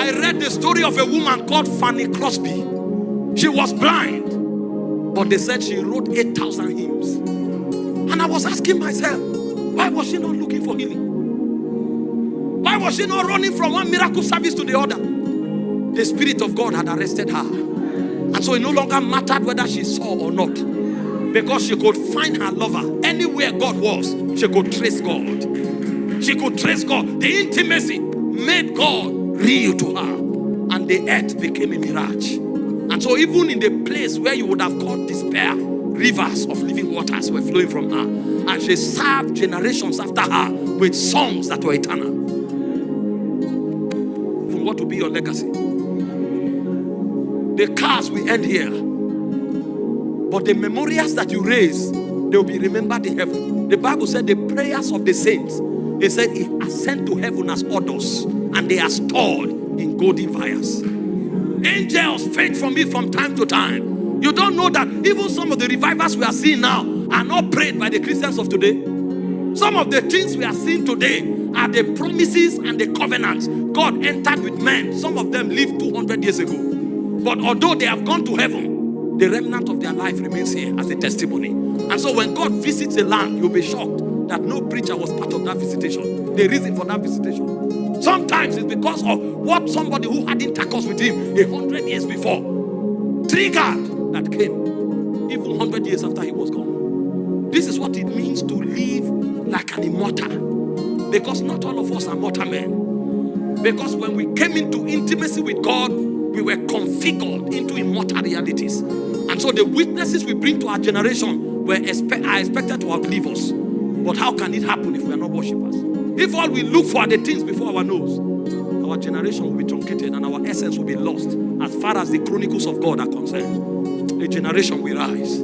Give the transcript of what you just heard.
I read the story of a woman called Fanny Crosby. She was blind, but they said she wrote 8,000 hymns. And I was asking myself, why was she not looking for healing? Why was she not running from one miracle service to the other? The Spirit of God had arrested her. And so it no longer mattered whether she saw or not, because she could find her lover. Anywhere God was, she could trace God. She could trace God. The intimacy made God real to her. And the earth became a mirage. And so even in the place where you would have called despair, rivers of living waters were flowing from her. And she served generations after her with songs that were eternal. What will be your legacy? The cars will end here, but the memorials that you raise, they will be remembered in heaven. The Bible said the prayers of the saints, it said it ascend to heaven as odors, and they are stored in golden vials. Angels fade from me from time to time. You don't know that even some of the revivals we are seeing now are not prayed by the Christians of today. Some of the things we are seeing today are the promises and the covenants God entered with men. Some of them lived 200 years ago. But although they have gone to heaven, the remnant of their life remains here as a testimony. And so when God visits a land, you'll be shocked that no preacher was part of that visitation. The reason for that visitation, sometimes it's because of what somebody who had intercourse with him 100 years before triggered that came even 100 years after he was gone. This is what it means to live like an immortal. Because not all of us are mortal men. Because when we came into intimacy with God, we were configured into immortal realities. And so the witnesses we bring to our generation are expected to outlive us. But how can it happen if we are not worshippers? If all we look for are the things before our nose, our generation will be truncated and our essence will be lost as far as the chronicles of God are concerned. A generation will rise.